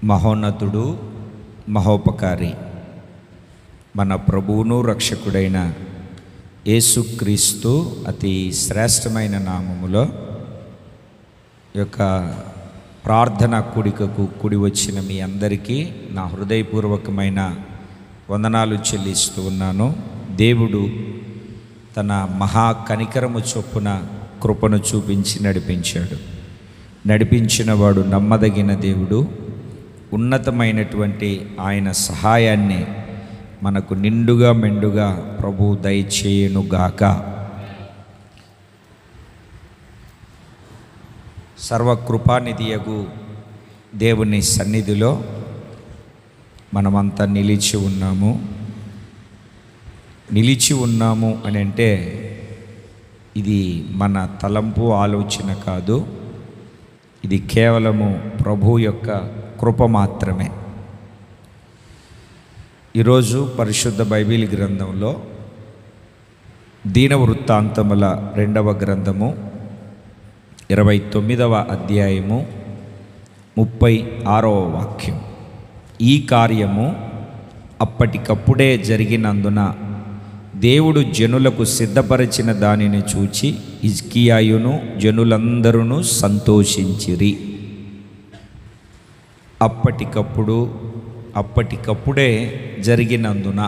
మహోన్నతుడు, మహోపకారి, మన ప్రభువును రక్షకుడైన యేసుక్రీస్తు అతి శ్రేష్టమైన నామములో యొక్క ప్రార్థన కూడికకు కూడి వచ్చిన మీ అందరికీ నా హృదయపూర్వకమైన వందనాలు చెల్లిస్తూ ఉన్నాను. దేవుడు తన మహా కనికరము చొప్పున కృపను చూపించి నడిపించిన వాడు నమ్మదగిన దేవుడు. ఉన్నతమైనటువంటి ఆయన సహాయాన్ని మనకు నిండుగా మెండుగా ప్రభు దయచేయునుగాక. సర్వకృపానిధియగు దేవుని సన్నిధిలో మనమంతా నిలిచి ఉన్నాము అని అంటే ఇది మన తలంపు ఆలోచన కాదు, ఇది కేవలము ప్రభు యొక్క కృప మాత్రమే. ఈరోజు పరిశుద్ధ బైబిల్ గ్రంథంలో దీనవృత్తాంతముల 2వ గ్రంథము 29వ అధ్యాయము 36వ వాక్యం. ఈ కార్యము అప్పటికప్పుడే జరిగినందున దేవుడు జనులకు సిద్ధపరిచిన దానిని చూచి హిజ్కియాయును జనులందరూ సంతోషించిరి. అప్పటికప్పుడే జరిగినందున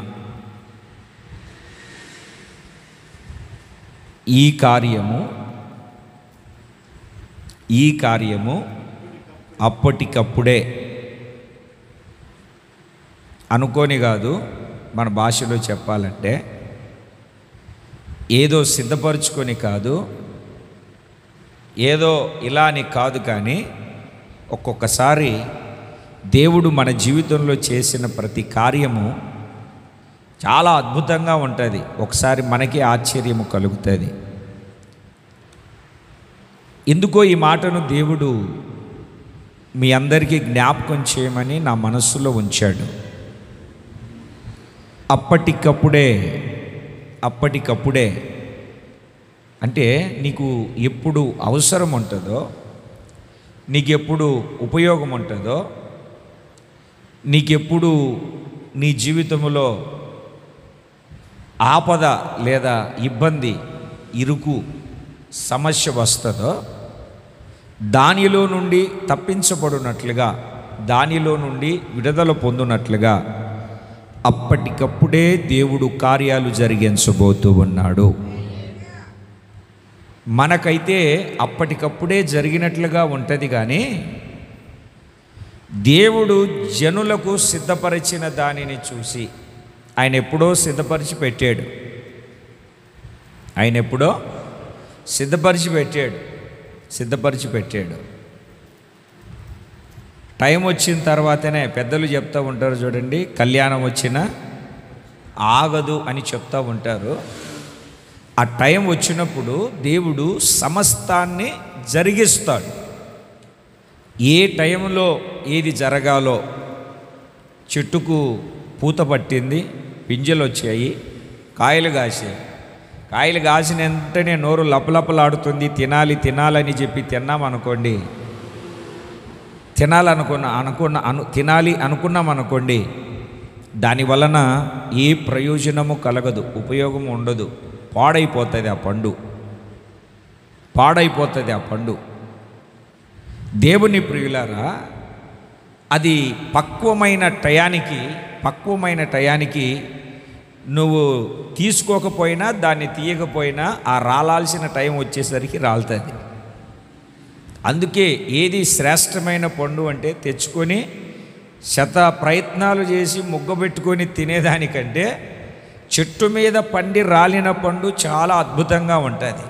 ఈ కార్యము అప్పటికప్పుడే అనుకోని కాదు. మన భాషలో చెప్పాలంటే ఏదో సిద్ధపరచుకొని కాదు, ఏదో ఇలా అని కాదు, కానీ ఒక్కొక్కసారి దేవుడు మన జీవితంలో చేసిన ప్రతి కార్యము చాలా అద్భుతంగా ఉంటుంది. ఒకసారి మనకి ఆశ్చర్యము కలుగుతుంది. ఎందుకో ఈ మాటను దేవుడు మీ అందరికీ జ్ఞాపకం చేయమని నా మనస్సులో ఉంచాడు. అప్పటికప్పుడే అంటే నీకు ఎప్పుడు అవసరం ఉంటుందో, నీకెప్పుడు ఉపయోగం ఉంటుందో, నీకెప్పుడు నీ జీవితంలో ఆపద లేదా ఇబ్బంది, ఇరుకు, సమస్య వస్తుందో దానిలో నుండి తప్పించబడినట్లుగా, దానిలో నుండి విడుదల పొందినట్లుగా అప్పటికప్పుడే దేవుడు కార్యాలు జరిగించబోతూ ఉన్నాడు. మనకైతే అప్పటికప్పుడే జరిగినట్లుగా ఉంటుంది, కానీ దేవుడు జనులకు సిద్ధపరిచిన దానిని చూసి ఆయన ఎప్పుడో సిద్ధపరిచి పెట్టాడు. టైం వచ్చిన తర్వాతనే పెద్దలు చెప్తూ ఉంటారు చూడండి, కళ్యాణం వచ్చినా ఆగదు అని చెప్తూ ఉంటారు. ఆ టైం వచ్చినప్పుడు దేవుడు సమస్తాన్ని జరిగిస్తాడు. ఏ టైంలో ఏది జరగాలో, చెట్టుకు పూత పట్టింది, పింజలు వచ్చాయి, కాయలు కాసిన వెంటనే నోరు లపలపలాడుతుంది, తినాలని చెప్పి తిన్నామనుకోండి, తినాలి అనుకున్నామనుకోండి, దాని వలన ఏ ప్రయోజనము కలగదు, ఉపయోగం ఉండదు, పాడైపోతుంది ఆ పండు. దేవుని ప్రియులారా, అది పక్వమైన టయానికి నువ్వు తీసుకోకపోయినా, దాన్ని తీయకపోయినా ఆ రాలాల్సిన టైం వచ్చేసరికి రాలుతుంది. అందుకే ఏది శ్రేష్టమైన పండు అంటే తెచ్చుకొని ప్రయత్నాలు చేసి ముగ్గబెట్టుకొని తినేదానికంటే చెట్టు మీద పండి రాలిన పండు చాలా అద్భుతంగా ఉంటుంది.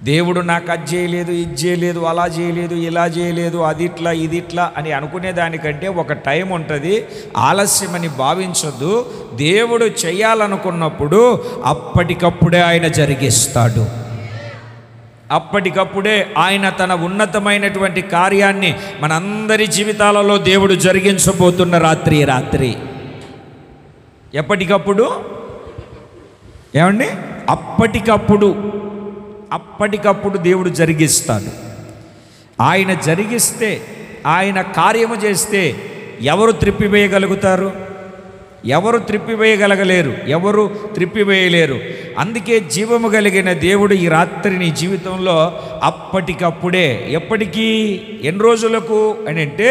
దేవుడు నాకు అది చేయలేదు, ఇది చేయలేదు, అలా చేయలేదు, ఇలా చేయలేదు, అది ఇట్లా ఇది ఇట్లా అని అనుకునేదానికంటే ఒక టైం ఉంటుంది. ఆలస్యమని భావించొద్దు. దేవుడు చేయాలనుకున్నప్పుడు అప్పటికప్పుడే ఆయన జరిగిస్తాడు. అప్పటికప్పుడే ఆయన తన ఉన్నతమైనటువంటి కార్యాన్ని మనందరి జీవితాలలో దేవుడు జరిగించబోతున్న రాత్రి ఎప్పటికప్పుడు ఏమండి అప్పటికప్పుడు దేవుడు జరిగిస్తాడు. ఆయన జరిగిస్తే ఆయన కార్యము చేస్తే ఎవరు త్రిప్పివేయగలుగుతారు? ఎవరు త్రిప్పివేయగలగలేరు, ఎవరు త్రిప్పివేయలేరు. అందుకే జీవము కలిగిన దేవుడు ఈ రాత్రి నీ జీవితంలో అప్పటికప్పుడే, ఎప్పటికీ, ఎన్ని రోజులకు అని అంటే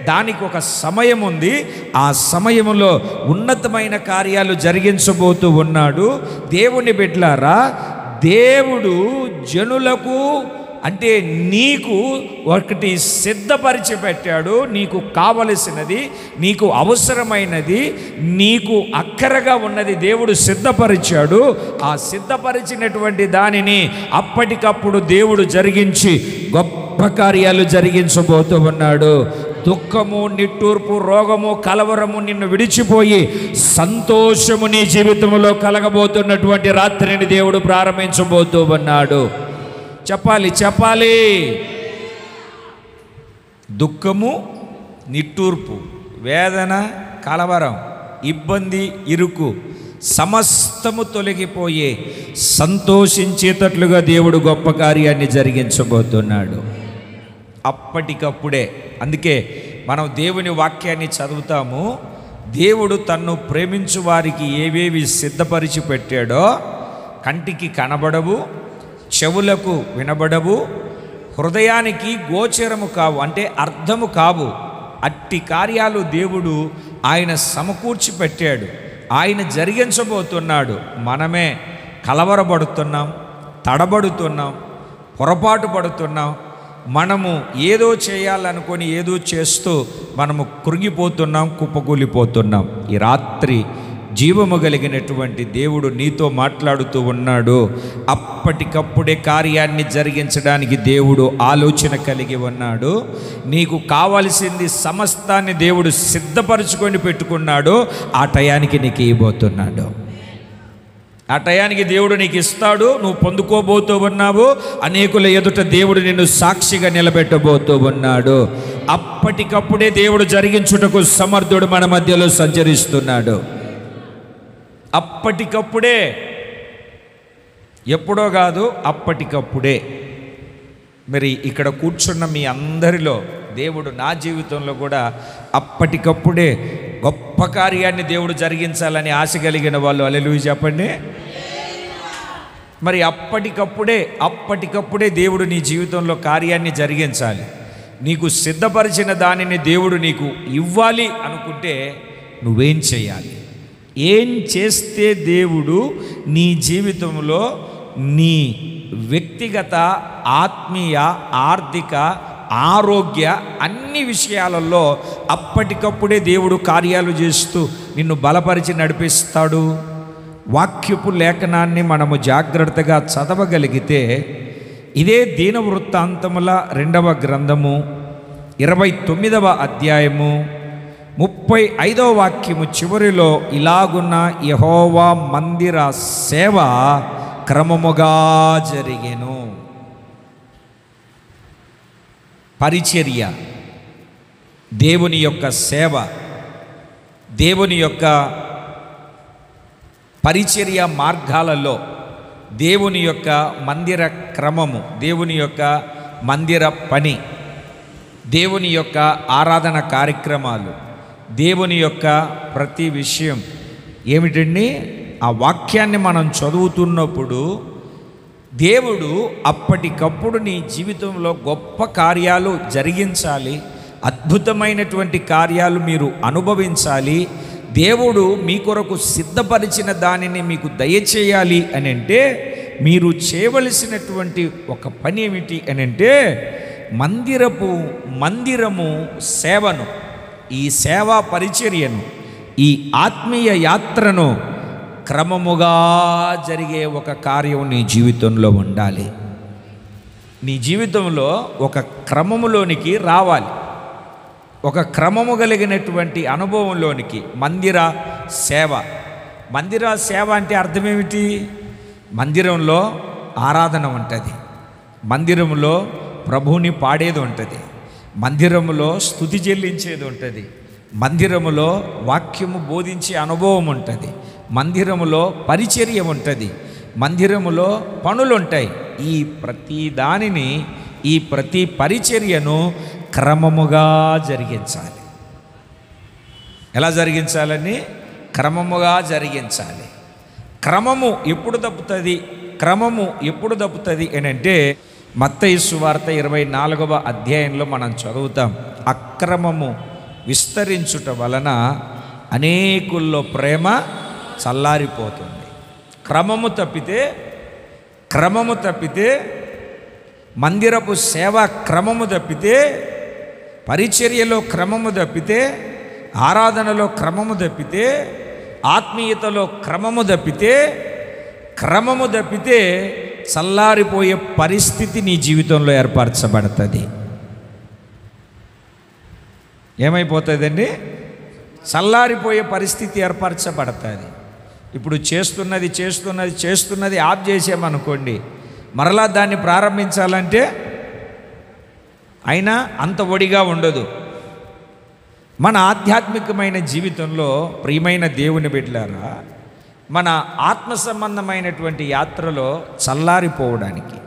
దానికి ఒక సమయం ఉంది. ఆ సమయంలో ఉన్నతమైన కార్యాలు జరిగించబోతూ ఉన్నాడు. దేవుని బిడ్డలారా, దేవుడు జనులకు అంటే నీకు ఒకటి సిద్ధపరిచి పెట్టాడు. నీకు కావలసినది, నీకు అవసరమైనది, నీకు అక్కరగా ఉన్నది దేవుడు సిద్ధపరిచాడు. ఆ సిద్ధపరిచినటువంటి దానిని అప్పటికప్పుడు దేవుడు జరిగించి గొప్ప కార్యాలు జరిగించబోతూ ఉన్నాడు. దుఃఖము, నిట్టూర్పు, రోగము, కలవరము నిన్ను విడిచిపోయి సంతోషము నీ జీవితంలో కలగబోతున్నటువంటి రాత్రిని దేవుడు ప్రారంభించబోతూ ఉన్నాడు. చెప్పాలి. దుఃఖము, నిట్టూర్పు, వేదన, కలవరం, ఇబ్బంది, ఇరుకు సమస్తము తొలగిపోయే సంతోషించేటట్లుగా దేవుడు గొప్ప కార్యాన్ని జరిగించబోతున్నాడు అప్పటికప్పుడే. అందుకే మనం దేవుని వాక్యాన్ని చదువుతాము. దేవుడు తన్ను ప్రేమించు వారికి ఏవేవి సిద్ధపరిచి పెట్టాడో కంటికి కనబడవు, చెవులకు వినబడవు, హృదయానికి గోచరము కావు, అంటే అర్థము కావు. అట్టి కార్యాలు దేవుడు ఆయన సమకూర్చి పెట్టాడు, ఆయన జరిగించబోతున్నాడు. మనమే కలవరపడుతున్నాం, తడబడుతున్నాం, పొరపాటు పడుతున్నాం. మనము ఏదో చేయాలనుకొని ఏదో చేస్తూ మనము కృంగిపోతున్నాం, కుప్పకూలిపోతున్నాం. ఈ రాత్రి జీవము కలిగినటువంటి దేవుడు నీతో మాట్లాడుతూ ఉన్నాడు. అప్పటికప్పుడే కార్యాన్ని జరిగించడానికి దేవుడు ఆలోచన కలిగి ఉన్నాడు. నీకు కావలసింది సమస్తాన్ని దేవుడు సిద్ధపరచుకొని పెట్టుకున్నాడు. ఆ టయానికి నీకు ఇవ్వబోతున్నాడు. ఆ టయానికి దేవుడు నీకు ఇస్తాడు. నువ్వు పొందుకోబోతూ ఉన్నావు. అనేకుల ఎదుట దేవుడు నిన్ను సాక్షిగా నిలబెట్టబోతూ ఉన్నాడు. అప్పటికప్పుడే దేవుడు జరిగించుటకు సమర్థుడు మన మధ్యలో సంచరిస్తున్నాడు. అప్పటికప్పుడే, ఎప్పుడో కాదు, అప్పటికప్పుడే. మరి ఇక్కడ కూర్చున్న మీ అందరిలో దేవుడు నా జీవితంలో కూడా అప్పటికప్పుడే గొప్ప కార్యాన్ని దేవుడు జరిగించాలని ఆశ కలిగిన వాళ్ళు హల్లెలూయా చెప్పండి. మరి అప్పటికప్పుడే దేవుడు నీ జీవితంలో కార్యాన్ని జరిగించాలి. నీకు సిద్ధపరిచిన దానిని దేవుడు నీకు ఇవ్వాలి అనుకుంటే నువ్వేం చేయాలి? ఏం చేస్తే దేవుడు నీ జీవితంలో నీ వ్యక్తిగత, ఆత్మీయ, ఆర్థిక, ఆరోగ్య అన్ని విషయాలలో అప్పటికప్పుడే దేవుడు కార్యాలు చేస్తూ నిన్ను బలపరిచి నడిపిస్తాడు? వాక్యపు లేఖనాన్ని మనము జాగ్రత్తగా చదవగలిగితే ఇదే దీనవృత్తాంతముల 2వ గ్రంథము 29వ అధ్యాయము 35వ వాక్యము చివరిలో ఇలాగున్న యెహోవా మందిర సేవ క్రమముగా జరిగెను. పరిచర్య, దేవుని యొక్క సేవ, దేవుని యొక్క పరిచర్య మార్గాలలో దేవుని యొక్క మందిర క్రమము, దేవుని యొక్క మందిర పని, దేవుని యొక్క ఆరాధన కార్యక్రమాలు, దేవుని యొక్క ప్రతి విషయం ఏమిటండి? ఆ వాక్యాన్ని మనం చదువుతున్నప్పుడు దేవుడు అప్పటికప్పుడు నీ జీవితంలో గొప్ప కార్యాలు జరిగించాలి, అద్భుతమైనటువంటి కార్యాలు మీరు అనుభవించాలి. దేవుడు మీ కొరకు సిద్ధపరిచిన దానిని మీకు దయచేయాలి అని అంటే మీరు చేయవలసినటువంటి ఒక పని ఏమిటి అని అంటే మందిరము సేవను, ఈ సేవా పరిచర్యను, ఈ ఆత్మీయ యాత్రను క్రమముగా జరిగే ఒక కార్యం నీ జీవితంలో ఉండాలి. నీ జీవితంలో ఒక క్రమములోనికి రావాలి, ఒక క్రమము కలిగినటువంటి అనుభవంలోనికి. మందిర సేవ అంటే అర్థం ఏమిటి? మందిరంలో ఆరాధన ఉంటుంది, మందిరంలో ప్రభువుని పాడేది ఉంటుంది, మందిరములో స్తుతి చెల్లించేది ఉంటుంది, మందిరములో వాక్యము బోధించే అనుభవం ఉంటుంది, మందిరములో పరిచర్య ఉంటుంది, మందిరములో పనులు ఉంటాయి. ఈ ప్రతి దానిని, ఈ ప్రతి పరిచర్యను క్రమముగా జరిగించాలి. ఎలా జరిగించాలని? క్రమముగా జరిగించాలి. క్రమము ఎప్పుడు తప్పుతుంది? క్రమము ఎప్పుడు తప్పుతుంది అని అంటే మత్తయి సువార్త 24వ అధ్యాయంలో మనం చదువుతాం. అక్రమము విస్తరించుట వలన అనేకుల్లో ప్రేమ చల్లారిపోతుంది. క్రమము తప్పితే మందిరపు సేవ క్రమము తప్పితే, పరిచర్యలో క్రమము తప్పితే, ఆరాధనలో క్రమము తప్పితే, ఆత్మీయతలో క్రమము తప్పితే చల్లారిపోయే పరిస్థితి నీ జీవితంలో ఏర్పరచబడుతుంది. ఏమైపోతుందండి? చల్లారిపోయే పరిస్థితి ఏర్పరచబడుతుంది. ఇప్పుడు చేస్తున్నది ఆఫ్ చేసామనుకోండి, మరలా దాన్ని ప్రారంభించాలంటే అయినా అంత ఒడిగా ఉండదు. మన ఆధ్యాత్మికమైన జీవితంలో ప్రియమైన దేవుని బిడ్డలారా, మన ఆత్మ సంబంధమైనటువంటి యాత్రలో చల్లారిపోవడానికి,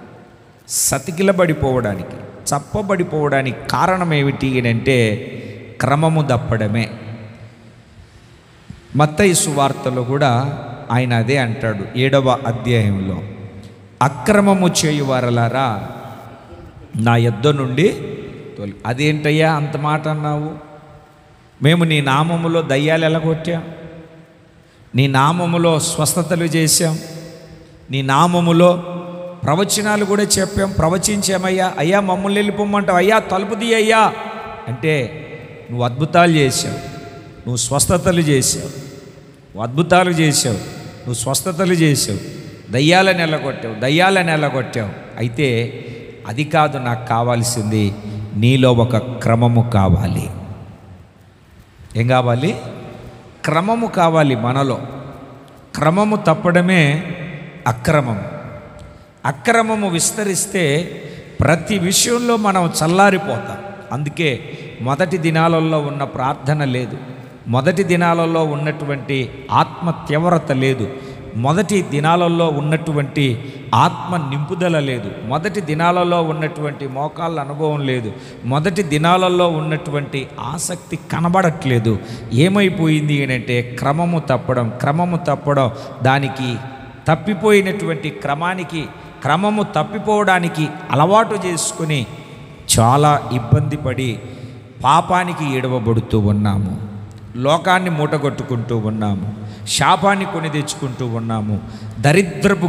సతికిలబడిపోవడానికి, చప్పబడిపోవడానికి కారణం ఏమిటి అంటే క్రమము తప్పడమే. మత్తయి సువార్తలో కూడా ఆయన అదే అంటాడు 7వ అధ్యాయంలో, అక్రమము చేయువారలారా నా యొద్ద నుండి తొలి. అదేంటయ్యా అంత మాట అన్నావు? మేము నీ నామములో దయ్యాలు ఎలగొట్టాం, నీ నామములో స్వస్థతలు చేశాం, నీ నామములో ప్రవచనాలు కూడా చెప్పాం, ప్రవచించామయ్యా. అయ్యా మమ్మల్ని వెళ్ళిపోమ్మంటావు, అయ్యా తలుపు తీయ్యా అంటే నువ్వు అద్భుతాలు చేశావు, నువ్వు స్వస్థతలు చేశావు, అద్భుతాలు చేశావు, నువ్వు స్వస్థతలు చేసావు, దయ్యాలను ఎల్లగొట్టావు. అయితే అది కాదు నాకు కావాల్సింది, నీలో ఒక క్రమము కావాలి. ఏం కావాలి? క్రమము కావాలి. మనలో క్రమము తప్పడమే అక్రమము విస్తరిస్తే ప్రతి విషయంలో మనం చల్లారిపోతాం. అందుకే మొదటి దినాలలో ఉన్న ప్రార్థన లేదు, మొదటి దినాలలో ఉన్నటువంటి ఆత్మ తీవ్రత లేదు, మొదటి దినాలలో ఉన్నటువంటి ఆత్మ నింపుదల లేదు, మొదటి దినాలలో ఉన్నటువంటి మోకాళ్ళ అనుభవం లేదు, మొదటి దినాలలో ఉన్నటువంటి ఆసక్తి కనబడట్లేదు. ఏమైపోయింది అంటే క్రమము తప్పడం, దానికి తప్పిపోయినటువంటి క్రమము తప్పిపోవడానికి అలవాటు చేసుకుని చాలా ఇబ్బంది పడి పాపానికి ఏడవబడుతూ ఉన్నాము, లోకాన్ని మూటగొట్టుకుంటూ ఉన్నాము, శాపాన్ని కొని తెచ్చుకుంటూ ఉన్నాము, దరిద్రపు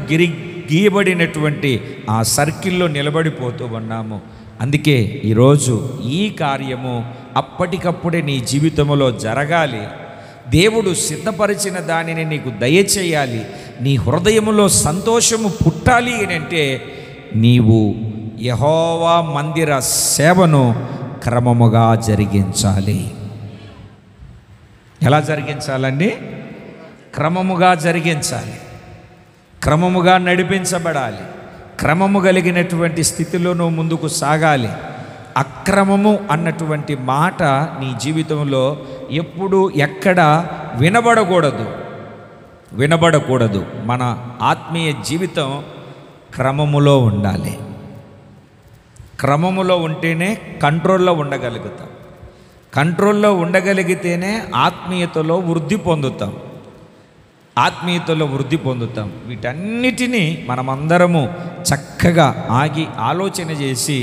గీయబడినటువంటి ఆ సర్కిల్లో నిలబడిపోతూ ఉన్నాము. అందుకే ఈరోజు ఈ కార్యము అప్పటికప్పుడే నీ జీవితంలో జరగాలి. దేవుడు సిద్ధపరిచిన దానిని నీకు దయచేయాలి. నీ హృదయములో సంతోషము పుట్టాలి అంటే నీవు యెహోవా మందిర సేవను క్రమముగా జరిగించాలి. ఎలా జరిగించాలండి? క్రమముగా జరిగించాలి, క్రమముగా నడిపించబడాలి, క్రమము కలిగినటువంటి స్థితిలో నువ్వు ముందుకు సాగాలి. అక్రమము అన్నటువంటి మాట నీ జీవితంలో ఎప్పుడు ఎక్కడ వినబడకూడదు. మన ఆత్మీయ జీవితం క్రమములో ఉండాలి. క్రమములో ఉంటేనే కంట్రోల్లో ఉండగలుగుతాం, కంట్రోల్లో ఉండగలిగితేనే ఆత్మీయతలో వృద్ధి పొందుతాం. వీటన్నిటినీ మనమందరము చక్కగా ఆగి ఆలోచన చేసి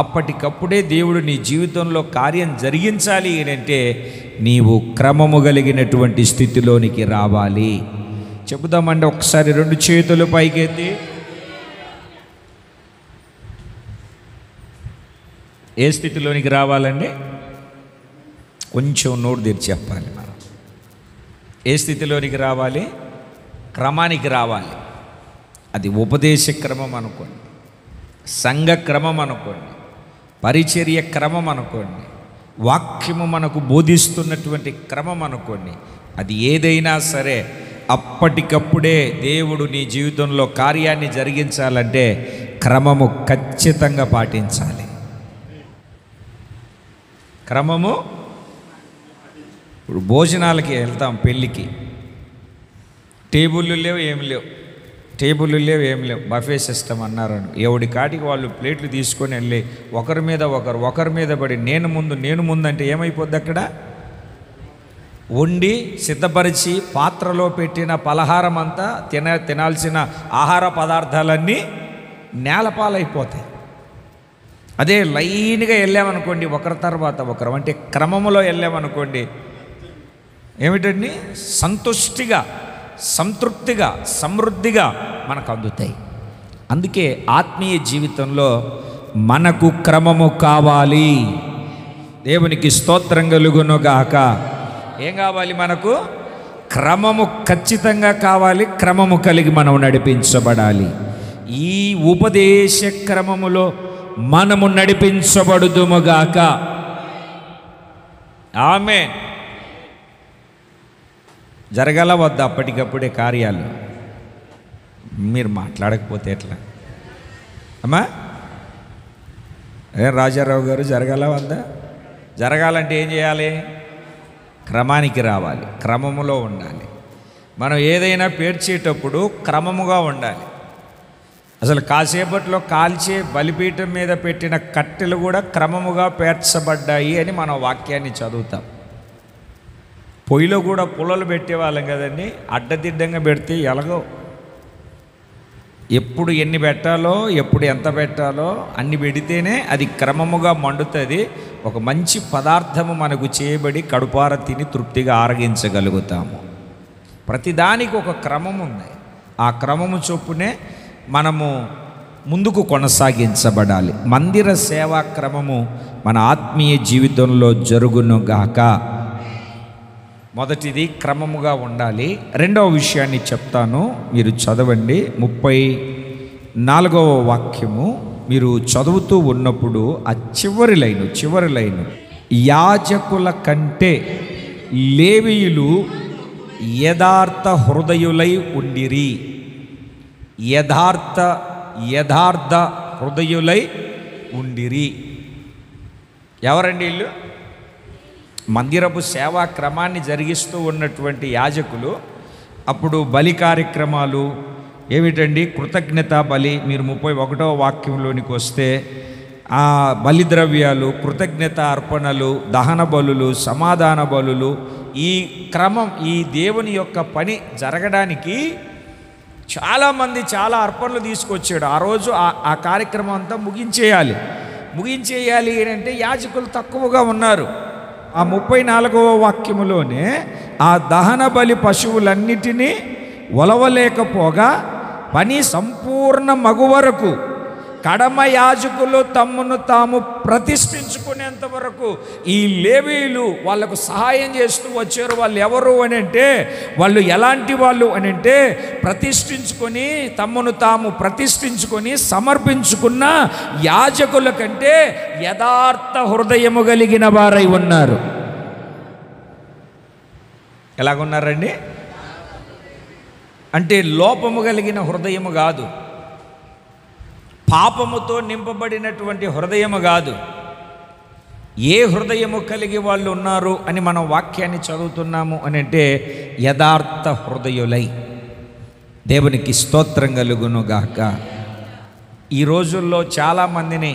అప్పటికప్పుడే దేవుడు నీ జీవితంలో కార్యం జరిగించాలి అంటే నీవు క్రమము కలిగినటువంటి స్థితిలోనికి రావాలి. చెబుదామండి ఒకసారి 2 చేతులు పైకెత్తి. ఏ స్థితిలోనికి రావాలండి? కొంచెం నోరు తెరిచి చెప్పాలి. మనం ఏ స్థితిలోనికి రావాలి? క్రమానికి రావాలి. అది ఉపదేశ క్రమం అనుకోండి, సంఘ క్రమం అనుకోండి, పరిచర్య క్రమం అనుకోండి, వాక్యము మనకు బోధిస్తున్నటువంటి క్రమం అనుకోండి. అది ఏదైనా సరే అప్పటికప్పుడే దేవుడు నీ జీవితంలో కార్యాన్ని జరిగించాలంటే క్రమము ఖచ్చితంగా పాటించాలి. క్రమము. ఇప్పుడు భోజనాలకి వెళ్తాం, పెళ్ళికి టేబుళ్ళు లేవు, ఏమి లేవు, టేబుల్ లేవు, ఏం లేవు, బఫే సిస్టమ్ అన్నారు. ఎవడి కాటికి వాళ్ళు ప్లేట్లు తీసుకొని వెళ్ళి ఒకరి మీద ఒకరి మీద పడి నేను ముందు అంటే ఏమైపోద్ది? అక్కడ వండి సిద్ధపరిచి పాత్రలో పెట్టిన పలహారం అంతా తినాల్సిన ఆహార పదార్థాలన్నీ నేలపాలైపోతాయి. అదే లైన్గా వెళ్ళామనుకోండి, ఒకరి తర్వాత ఒకరు, అంటే క్రమములో వెళ్ళామనుకోండి, ఏమిటండి? సంతుష్టిగా, సంతృప్తిగా, సమృద్ధిగా మనకు అందుతాయి. అందుకే ఆత్మీయ జీవితంలో మనకు క్రమము కావాలి. దేవునికి స్తోత్రం కలుగునుగాక. ఏం కావాలి? మనకు క్రమము ఖచ్చితంగా కావాలి. క్రమము కలిగి మనం నడిపించబడాలి. ఈ ఉపదేశ క్రమములో మనము నడిపించబడుదుముగాక. ఆమేన్. జరగాల వద్ద అప్పటికప్పుడే కార్యాలు? మీరు మాట్లాడకపోతే ఎట్లా అమ్మా? రాజారావు గారు, జరగాల వద్దా? జరగాలంటే ఏం చేయాలి? క్రమానికి రావాలి, క్రమములో ఉండాలి. మనం ఏదైనా పేర్చేటప్పుడు క్రమముగా ఉండాలి. అసలు కాసేపట్లో కాల్చే బలిపీఠం మీద పెట్టిన కట్టెలు కూడా క్రమముగా పేర్చబడ్డాయి అని మనం వాక్యాన్ని చదువుతాం. పొయ్యిలో కూడా పుల్లలు పెట్టేవాళ్ళం కదండి. అడ్డదిడ్డంగా పెడితే ఎలాగో, ఎప్పుడు ఎన్ని పెట్టాలో, ఎప్పుడు ఎంత పెట్టాలో అన్ని పెడితేనే అది క్రమముగా మండుతుంది. ఒక మంచి పదార్థము మనకు చేయబడి కడుపార తిని తృప్తిగా ఆరగించగలుగుతాము. ప్రతిదానికి ఒక క్రమం ఉంది. ఆ క్రమము చొప్పునే మనము ముందుకు కొనసాగించబడాలి. మందిర సేవా క్రమము మన ఆత్మీయ జీవితంలో జరుగునుగాక. మొదటిది క్రమముగా ఉండాలి. రెండవ విషయాన్ని చెప్తాను, మీరు చదవండి. 34వ వాక్యము మీరు చదువుతూ ఉన్నప్పుడు ఆ చివరి లైను, యాజకుల కంటే లేవీయులు యథార్థ హృదయులై ఉండిరి. యథార్థ హృదయులై ఉండిరి. ఎవరండి వీళ్ళు? మందిరపు సేవా క్రమాన్ని జరిగిస్తూ ఉన్నటువంటి యాజకులు. అప్పుడు బలి కార్యక్రమాలు ఏమిటండి? కృతజ్ఞత బలి. మీరు 31వ వాక్యంలోనికి వస్తే ఆ బలిద్రవ్యాలు, కృతజ్ఞత అర్పణలు, దహన బలులు, సమాధాన బలులు, ఈ క్రమం, ఈ దేవుని యొక్క పని జరగడానికి చాలామంది చాలా అర్పణలు తీసుకొచ్చాడు. ఆ రోజు ఆ కార్యక్రమం అంతా ముగించేయాలి అంటే యాజకులు తక్కువగా ఉన్నారు. ఆ 34వ వాక్యములోనే ఆ దహన బలి పశువులన్నిటినీ ఒలవలేకపోగా పని సంపూర్ణ మగు వరకు కడమ యాజకులు తమ్మును తాము ప్రతిష్ఠించుకునేంత వరకు ఈ లేవీయులు వాళ్ళకు సహాయం చేస్తూ వచ్చారు. వాళ్ళు ఎవరు అని అంటే, వాళ్ళు ఎలాంటి వాళ్ళు అని అంటే, ప్రతిష్ఠించుకొని తమ్మును తాము ప్రతిష్ఠించుకొని సమర్పించుకున్న యాజకుల కంటే యథార్థ హృదయము కలిగిన వారై ఉన్నారు. ఎలాగున్నారండి? అంటే లోపము కలిగిన హృదయము కాదు, పాపముతో నింపబడినటువంటి హృదయము కాదు. ఏ హృదయము కలిగి వాళ్ళు ఉన్నారు అని మనం వాక్యాన్ని చదువుతున్నాము అని అంటే, యథార్థ హృదయులై. దేవునికి స్తోత్రం కలుగునుగాక. ఈ రోజుల్లో చాలామందిని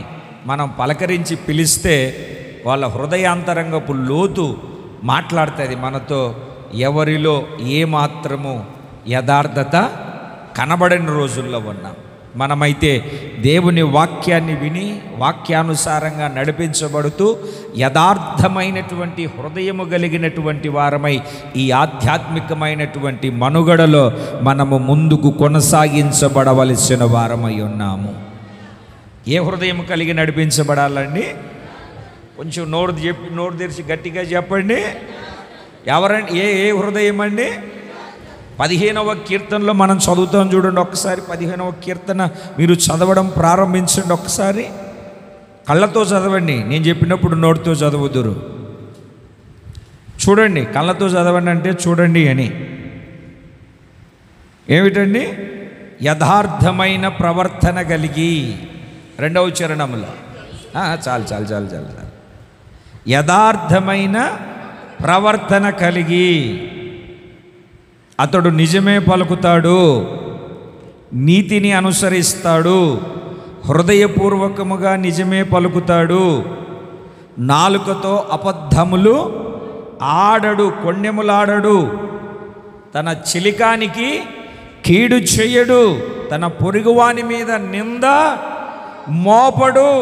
మనం పలకరించి పిలిస్తే వాళ్ళ హృదయాంతరంగపు లోతు మాట్లాడుతుంది మనతో. ఎవరిలో ఏమాత్రము యథార్థత కనబడని రోజుల్లో ఉన్నాం. మనమైతే దేవుని వాక్యాన్ని విని వాక్యానుసారంగా నడిపించబడుతూ యథార్థమైనటువంటి హృదయము కలిగినటువంటి వారమై ఈ ఆధ్యాత్మికమైనటువంటి మనుగడలో మనము ముందుకు కొనసాగించబడవలసిన వారమై ఉన్నాము. ఏ హృదయం కలిగి నడిపించబడాలండి? కొంచెం నోరు తెరిచి గట్టిగా చెప్పండి. ఎవరండి? ఏ హృదయం అండి? 15వ కీర్తనలో మనం చదువుతాం చూడండి. ఒక్కసారి 15వ కీర్తన మీరు చదవడం ప్రారంభించండి. ఒక్కసారి కళ్ళతో చదవండి. నేను చెప్పినప్పుడు నోటితో చదవదురు. చూడండి, కళ్ళతో చదవండి అంటే చూడండి అని. ఏమిటండి? యథార్థమైన ప్రవర్తన కలిగి. 2వ చరణంలో చాలు. యథార్థమైన ప్రవర్తన కలిగి అతడు నిజమే పలుకుతాడు. నీతిని అనుసరిస్తాడు, హృదయపూర్వకముగా నిజమే పలుకుతాడు, నాలుకతో అబద్ధములు ఆడడు, కొణ్యములాడడు, తన చిలికానికి కీడు చేయడు, తన పొరుగువాని మీద నింద మోపడు,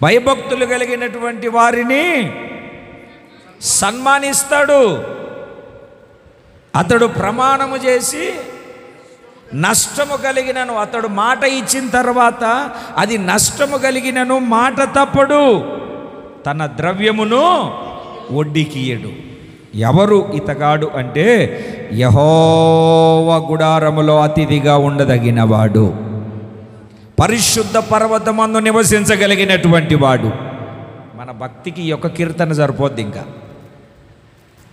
భయభక్తులు కలిగినటువంటి వారిని సన్మానిస్తాడు. అతడు ప్రమాణము చేసి నష్టము కలిగినను, అతడు మాట ఇచ్చిన తర్వాత అది నష్టము కలిగినను మాట తప్పడు, తన ద్రవ్యమును వడ్డీకియడు. ఎవరు ఇతగాడు అంటే యెహోవా గుడారములో అతిథిగా ఉండదగినవాడు, పరిశుద్ధ పర్వతమందు నివసించగలిగినటువంటి వాడు. మన భక్తికి ఈ యొక్క కీర్తన సరిపోద్ది. ఇంకా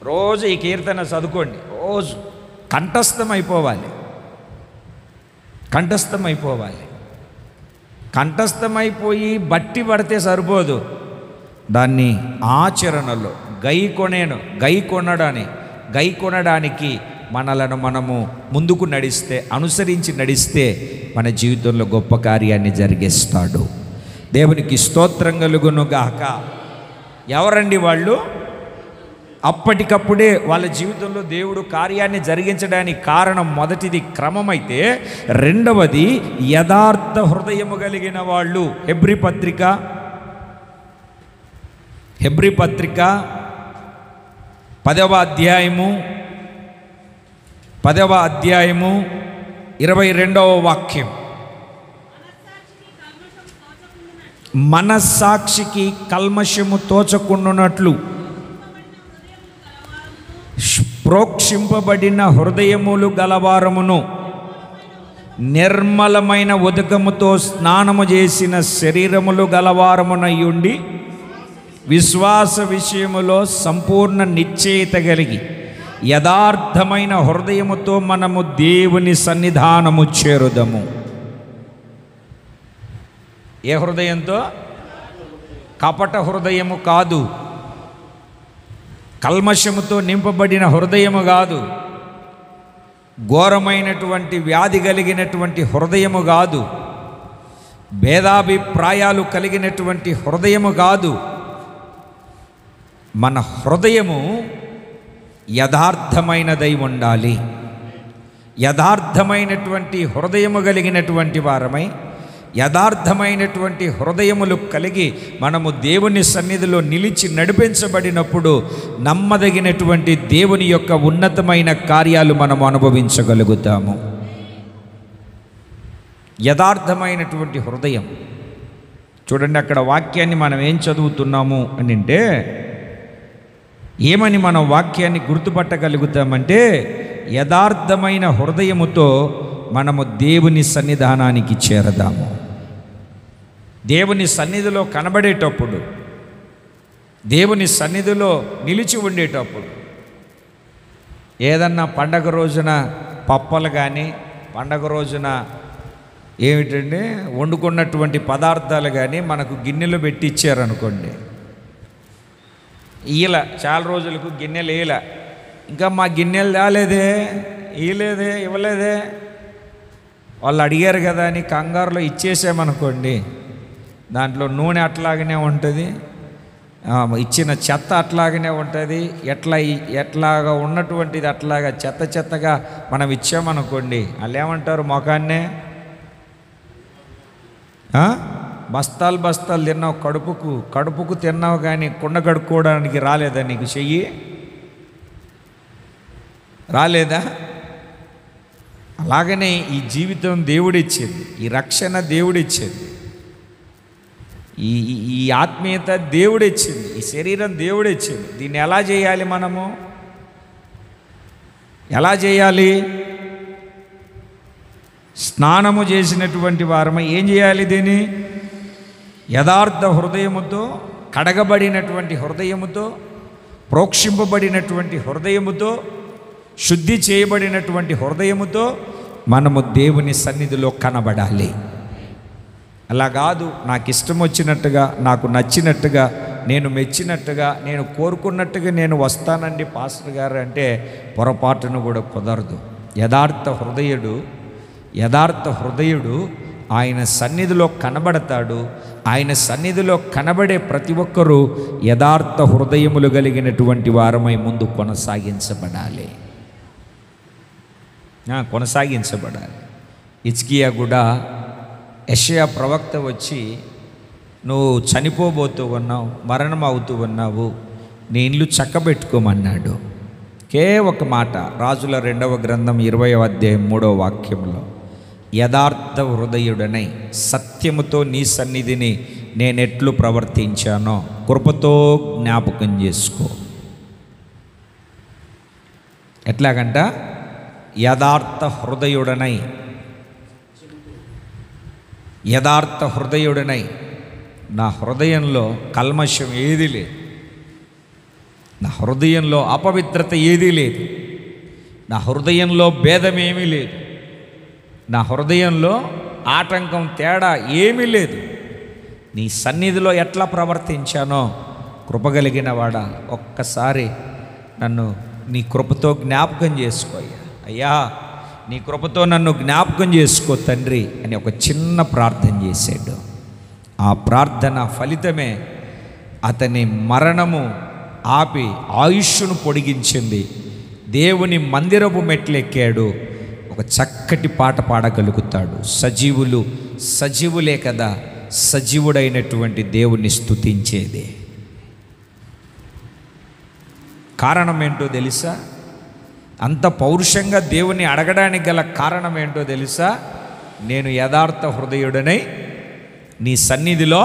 రోజు ఈ కీర్తన చదువుకోండి, రోజు కంఠస్థం అయిపోవాలి. కంఠస్థమైపోయి బట్టి పడితే సరిపోదు, దాన్ని ఆచరణలో గై కొనడానికి మనలను మనము ముందుకు నడిస్తే, అనుసరించి నడిస్తే మన జీవితంలో గొప్ప కార్యాన్ని జరిగిస్తాడు. దేవునికి స్తోత్రం కలుగును గాక. ఎవరండి వాళ్ళు? అప్పటికప్పుడే వాళ్ళ జీవితంలో దేవుడు కార్యాన్ని జరిగించడానికి కారణం మొదటిది క్రమమైతే, రెండవది యథార్థ హృదయము కలిగిన వాళ్ళు. హెబ్రీ పత్రిక 10వ అధ్యాయము 22వ వాక్యం. మనస్సాక్షికి కల్మషము తోచకుండునట్లు ప్రోక్షింపబడిన హృదయములు గలవారమును, నిర్మలమైన ఉదకముతో స్నానము చేసిన శరీరములు గలవారమునయుండి, విశ్వాస విషయములో సంపూర్ణ నిశ్చయిత కలిగి యథార్థమైన హృదయముతో మనము దేవుని సన్నిధానము చేరుదము. ఏ హృదయంతో? కపట హృదయము కాదు, కల్మషముతో నింపబడిన హృదయము కాదు, ఘోరమైనటువంటి వ్యాధి కలిగినటువంటి హృదయము కాదు, భేదాభిప్రాయాలు కలిగినటువంటి హృదయము కాదు. మన హృదయము యథార్థమైనదై ఉండాలి. యథార్థమైనటువంటి హృదయము కలిగినటువంటి వారమై, యథార్థమైనటువంటి హృదయములు కలిగి మనము దేవుని సన్నిధిలో నిలిచి నడిపించబడినప్పుడు నమ్మదగినటువంటి దేవుని యొక్క ఉన్నతమైన కార్యాలు మనము అనుభవించగలుగుతాము. యథార్థమైనటువంటి హృదయం. చూడండి, అక్కడ వాక్యాన్ని మనం ఏం చదువుతున్నాము అని అంటే, ఏమని మనం వాక్యాన్ని గుర్తుపట్టగలుగుతామంటే, యథార్థమైన హృదయముతో మనము దేవుని సన్నిధానానికి చేరదాము. దేవుని సన్నిధిలో కనబడేటప్పుడు, దేవుని సన్నిధిలో నిలిచి ఉండేటప్పుడు, ఏదన్నా పండగ రోజున పప్పలు కానీ, పండగ రోజున ఏమిటండి వండుకున్నటువంటి పదార్థాలు కానీ మనకు గిన్నెలు పెట్టి ఇచ్చారనుకోండి, ఈల చాలా రోజులకు గిన్నెలు ఈల, ఇంకా మా గిన్నెలు తేలేదే, ఇవ్వలేదే, వాళ్ళు అడిగారు కదా అని కంగారులో ఇచ్చేసామనుకోండి, దాంట్లో నూనె అట్లాగనే ఉంటుంది, ఇచ్చిన చెత్త అట్లాగనే ఉంటుంది, ఎట్లాగా ఉన్నటువంటిది అట్లాగా చెత్తగా మనం ఇచ్చామనుకోండి, వాళ్ళు ఏమంటారు? మొఖాన్నే బస్తాలు తిన్నావు, కడుపుకు తిన్నావు, కానీ కుండ కడుక్కోవడానికి రాలేదా నీకు? చెయ్యి రాలేదా? అలాగనే ఈ జీవితం దేవుడిచ్చేది, ఈ రక్షణ దేవుడిచ్చేది, ఈ ఆత్మీయత దేవుడిచ్చింది, ఈ శరీరం దేవుడిచ్చింది. దీన్ని ఎలా చేయాలి? మనము ఎలా చేయాలి? స్నానము చేసినటువంటి వారమై ఏం చేయాలి? దీన్ని యథార్థ హృదయముతో, కడగబడినటువంటి హృదయముతో, ప్రోక్షింపబడినటువంటి హృదయముతో, శుద్ధి చేయబడినటువంటి హృదయముతో మనము దేవుని సన్నిధిలో కనబడాలి. అలా కాదు, నాకు ఇష్టం వచ్చినట్టుగా, నాకు నచ్చినట్టుగా, నేను మెచ్చినట్టుగా, నేను కోరుకున్నట్టుగా నేను వస్తానండి పాస్టర్ గారు అంటే పొరపాటును కూడా కుదరదు. యథార్థ హృదయుడు ఆయన సన్నిధిలో కనబడతాడు. ఆయన సన్నిధిలో కనబడే ప్రతి ఒక్కరూ యథార్థ హృదయములు కలిగినటువంటి వారమై ముందు కొనసాగించబడాలి. హిజ్కియా కూడా యెషయా ప్రవక్త వచ్చి, నువ్వు చనిపోబోతూ ఉన్నావు, మరణం అవుతూ ఉన్నావు, నీ ఇల్లు చక్కబెట్టుకోమన్నాడు. ఒక మాట, రాజుల 2వ గ్రంథం 20వ అధ్యాయం 3వ వాక్యంలో, యథార్థ హృదయుడనై సత్యముతో నీ సన్నిధిని నేనెట్లు ప్రవర్తించానో కృపతో జ్ఞాపకం చేసుకో. ఎట్లాగంట? యథార్థ హృదయుడనై నా హృదయంలో కల్మషం ఏదీ లేదు, నా హృదయంలో అపవిత్రత ఏదీ లేదు, నా హృదయంలో భేదమేమీ లేదు, నా హృదయంలో ఆటంకం తేడా ఏమీ లేదు. నీ సన్నిధిలో ఎట్లా ప్రవర్తించానో కృపగలిగిన వాడా, ఒక్కసారి నన్ను నీ కృపతో జ్ఞాపకం చేసుకో అయ్యా, నీ కృపతో నన్ను జ్ఞాపకం చేసుకో తండ్రి అని ఒక చిన్న ప్రార్థన చేశాడు. ఆ ప్రార్థన ఫలితమే అతని మరణము ఆపి ఆయుష్ను పొడిగించింది. దేవుని మందిరపు మెట్లెక్కాడు. ఒక చక్కటి పాట పాడగలుగుతాడు. సజీవులే కదా సజీవుడైనటువంటి దేవుణ్ణి స్తుతించేదే. కారణం ఏంటో తెలుసా? అంత పౌరుషంగా దేవుని అడగడానికి గల కారణం ఏంటో తెలుసా? నేను యథార్థ హృదయుడనై నీ సన్నిధిలో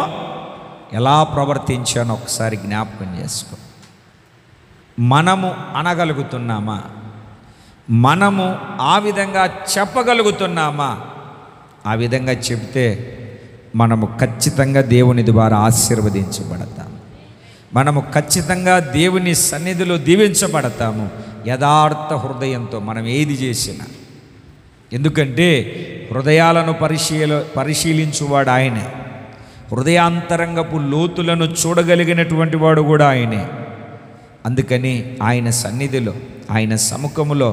ఎలా ప్రవర్తించానో ఒకసారి జ్ఞాపకం చేసుకో. మనము అనగలుగుతున్నామా? మనము ఆ విధంగా చెప్పగలుగుతున్నామా? ఆ విధంగా చెబితే మనము ఖచ్చితంగా దేవుని ద్వారా ఆశీర్వదించబడతాము. మనము ఖచ్చితంగా దేవుని సన్నిధిలో దీవించబడతాము యథార్థ హృదయంతో మనం ఏది చేసినా. ఎందుకంటే హృదయాలను పరిశీలించువాడు ఆయనే, హృదయాంతరంగపు లోతులను చూడగలిగినటువంటి వాడు కూడా ఆయనే. అందుకని ఆయన సన్నిధిలో, ఆయన సముఖములో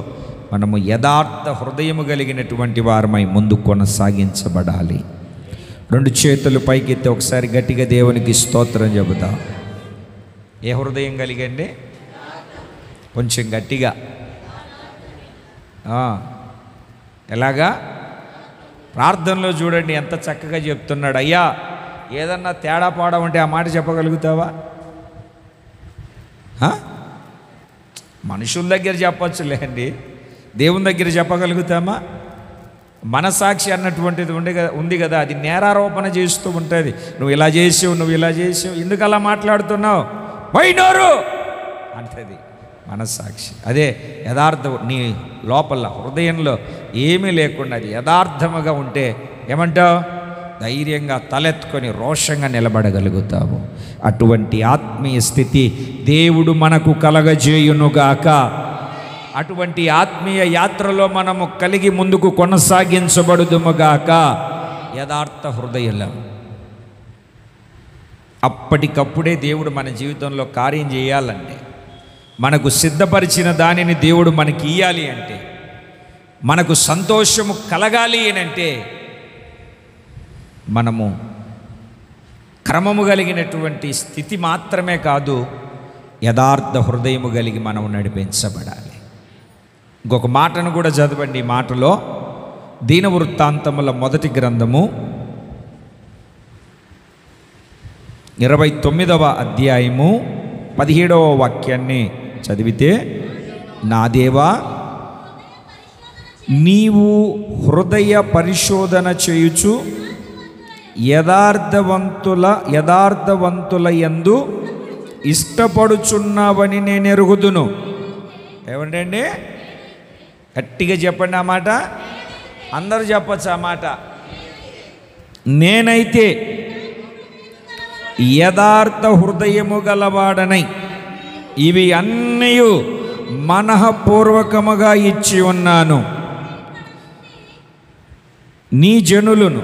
మనము యథార్థ హృదయము కలిగినటువంటి వారమై ముందు కొనసాగించబడాలి. 2 చేతులు పైకెత్తి ఒకసారి గట్టిగా దేవునికి స్తోత్రం చెబుతాం. ఏ హృదయం కలిగండి? కొంచెం గట్టిగా. ఎలాగా? ప్రార్థనలో చూడండి ఎంత చక్కగా చెప్తున్నాడు. అయ్యా, ఏదన్నా తేడా పాడా ఉంటే ఆ మాట చెప్పగలుగుతావా? మనుషుల దగ్గర చెప్పచ్చులే అండి, దేవుని దగ్గర చెప్పగలుగుతామా? మనసాక్షి అన్నటువంటిది ఉంది కదా, అది నేరారోపణ చేస్తూ ఉంటుంది. నువ్వు ఇలా చేసావు, ఎందుకు అలా మాట్లాడుతున్నావు, పోయినోరు అంటది మనస్సాక్షి. అదే యథార్థం నీ లోపల హృదయంలో ఏమీ లేకుండా అది యథార్థముగా ఉంటే ఏమంటావు? ధైర్యంగా తలెత్తుకొని రోషంగా నిలబడగలుగుతావు. అటువంటి ఆత్మీయ స్థితి దేవుడు మనకు కలగజేయునుగాక. అటువంటి ఆత్మీయ యాత్రలో మనము కలిగి ముందుకు కొనసాగించబడుదుముగాక. యథార్థ హృదయం. అప్పటికప్పుడే దేవుడు మన జీవితంలో కార్యం చేయాలంటే, మనకు సిద్ధపరిచిన దానిని దేవుడు మనకి ఇయ్యాలి అంటే, మనకు సంతోషము కలగాలి అంటే మనము క్రమము కలిగినటువంటి స్థితి మాత్రమే కాదు, యథార్థ హృదయము కలిగి మనం నడిపించబడాలి. ఇంకొక మాటను కూడా చదవండి. ఈ మాటలో దీనవృత్తాంతముల 1వ గ్రంథము 29వ అధ్యాయము 17వ వాక్యాన్ని చదివితే, నా దేవా, నీవు హృదయ పరిశోధన చేయుచు యథార్థవంతుల యందు ఇష్టపడుచున్నావని నేను ఎరుగుదును. ఏమంటండి? గట్టిగా చెప్పండి ఆ మాట. అందరూ చెప్పచ్చు ఆ మాట. నేనైతే యథార్థ హృదయము గలవాడనై ఇవి అన్నీ మనఃపూర్వకముగా ఇచ్చి ఉన్నాను. నీ జనులను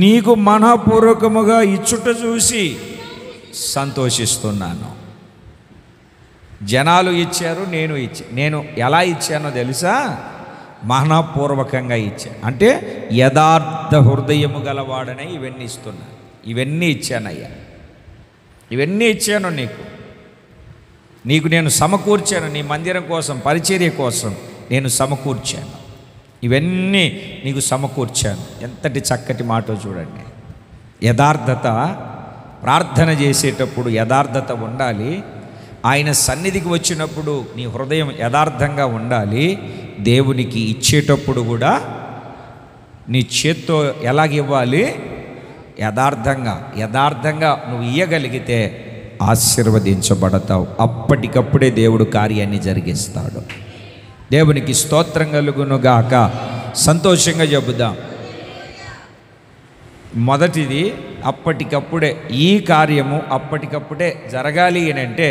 నీకు మనఃపూర్వకముగా ఇచ్చుట చూసి సంతోషిస్తున్నాను. జనాలు ఇచ్చారు, నేను ఎలా ఇచ్చానో తెలుసా? మహనాపూర్వకంగా ఇచ్చాను. అంటే యథార్థ హృదయము గలవాడనే ఇవన్నీ ఇస్తున్నాను. ఇవన్నీ ఇచ్చానయ్యా, ఇవన్నీ ఇచ్చాను నీకు నేను సమకూర్చాను. నీ మందిరం కోసం, పరిచర్య కోసం నేను సమకూర్చాను. ఇవన్నీ నీకు సమకూర్చాను. ఎంతటి చక్కటి మాటో చూడండి. యథార్థత, ప్రార్థన చేసేటప్పుడు యథార్థత ఉండాలి. ఆయన సన్నిధికి వచ్చినప్పుడు నీ హృదయం యథార్థంగా ఉండాలి. దేవునికి ఇచ్చేటప్పుడు కూడా నీ చేత్తో ఎలాగివ్వాలి? యథార్థంగా నువ్వు ఇయ్యగలిగితే ఆశీర్వదించబడతావు. అప్పటికప్పుడే దేవుడు కార్యాన్ని జరిగిస్తాడు. దేవునికి స్తోత్రం కలుగునుగాక. సంతోషంగా చెబుదాం. మొదటిది అప్పటికప్పుడే, ఈ కార్యము అప్పటికప్పుడే జరగాలి అని అంటే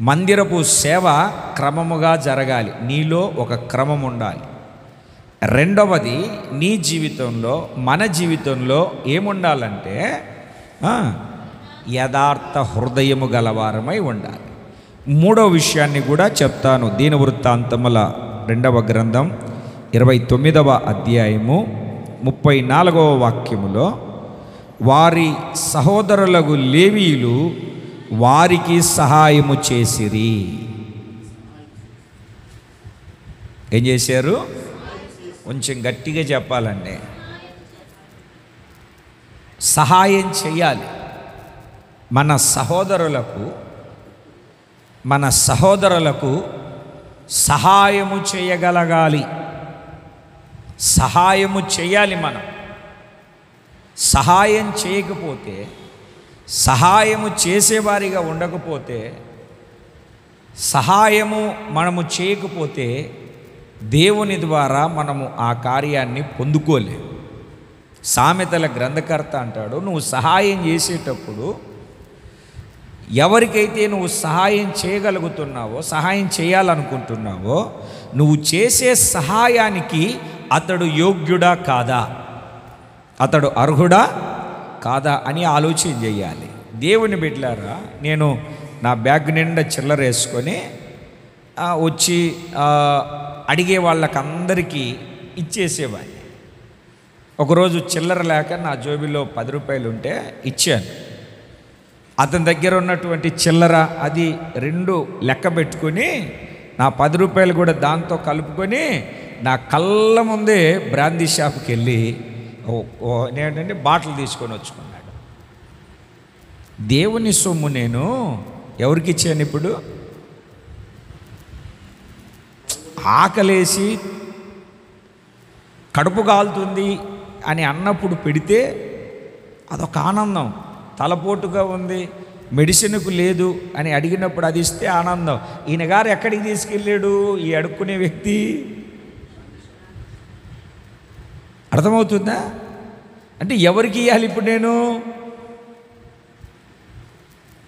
మందిరపు సేవ క్రమముగా జరగాలి. నీలో ఒక క్రమం ఉండాలి. రెండవది, నీ జీవితంలో, మన జీవితంలో ఏముండాలంటే యథార్థ హృదయము గలవారమై ఉండాలి. మూడవ విషయాన్ని కూడా చెప్తాను. దీనవృత్తాంతముల 2వ గ్రంథం 29వ అధ్యాయము 34వ వాక్యములో, వారి సహోదరులకు లేవీయులు వారికి సహాయము చేసిరి. ఏం చేశారు? కొంచెం గట్టిగా చెప్పాలండి. సహాయం చేయాలి. మన సహోదరులకు సహాయము చేయగలగాలి. సహాయము చేయాలి. మనం సహాయం చేయకపోతే, సహాయము చేసేవారిగా ఉండకపోతే, సహాయము మనము చేయకపోతే దేవుని ద్వారా మనము ఆ కార్యాన్ని పొందుకోలేము. సామెతల గ్రంథకర్త అంటాడు, నువ్వు సహాయం చేసేటప్పుడు ఎవరికైతే నువ్వు సహాయం చేయగలుగుతున్నావో, సహాయం చేయాలనుకుంటున్నావో, నువ్వు చేసే సహాయానికి అతడు యోగ్యుడా కాదా, అతడు అర్హుడా కాదా అని ఆలోచన చేయాలి. దేవుని బిడ్డలారా, నేను నా బ్యాగ్ నిండా చిల్లర వేసుకొని వచ్చి అడిగే వాళ్ళకందరికీ ఇచ్చేసేవాడిని. ఒకరోజు చిల్లర లేక నా జోబిలో 10 రూపాయలు ఉంటే ఇచ్చాను. అతని దగ్గర ఉన్నటువంటి చిల్లర అది 2 లెక్క పెట్టుకొని నా 10 రూపాయలు కూడా దాంతో కలుపుకొని నా కళ్ళ ముందే బ్రాందీ షాప్కి వెళ్ళి నేనంటే బాటిల్ తీసుకొని వచ్చుకున్నాడు. దేవుని సొమ్ము నేను ఎవరికి ఇచ్చాను? ఇప్పుడు ఆకలేసి కడుపు కాలుతుంది అని అన్నప్పుడు పెడితే అదొక ఆనందం. తలపోటుగా ఉంది, మెడిసిన్కు లేదు అని అడిగినప్పుడు అది ఇస్తే ఆనందం. ఈయన గారు ఎక్కడికి తీసుకెళ్ళాడు ఈ అడుక్కునే వ్యక్తి? అర్థమవుతుందా? అంటే ఎవరికి ఇవ్వాలి ఇప్పుడు నేను?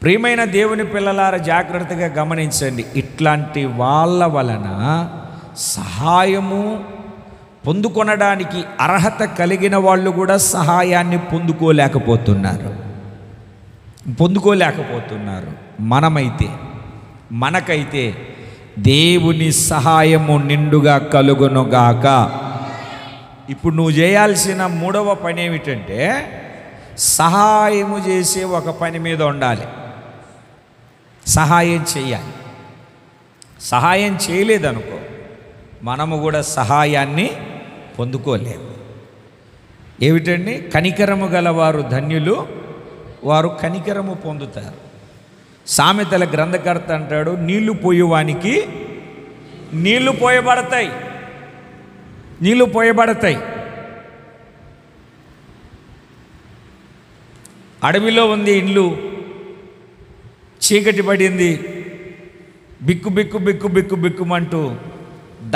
ప్రియమైన దేవుని పిల్లలారా, జాగ్రత్తగా గమనించండి. ఇట్లాంటి వాళ్ళ వలన సహాయము పొందుకొనడానికి అర్హత కలిగిన వాళ్ళు కూడా సహాయాన్ని పొందుకోలేకపోతున్నారు. మనకైతే దేవుని సహాయము నిండుగా కలుగునుగాక. ఇప్పుడు నువ్వు చేయాల్సిన 3వ పని ఏమిటంటే, సహాయము చేసే ఒక పని మీద ఉండాలి. సహాయం చేయాలి. సహాయం చేయలేదనుకో, మనము కూడా సహాయాన్ని పొందుకోలేము. ఏమిటండి? కనికరము గలవారు ధన్యులు, వారు కనికరము పొందుతారు. సామెతల గ్రంథకర్త అంటాడు, నీళ్లు పోయేవానికి నీళ్లు పోయబడతాయి. అడవిలో ఉంది ఇల్లు, చీకటి పడింది, బిక్కుమంటూ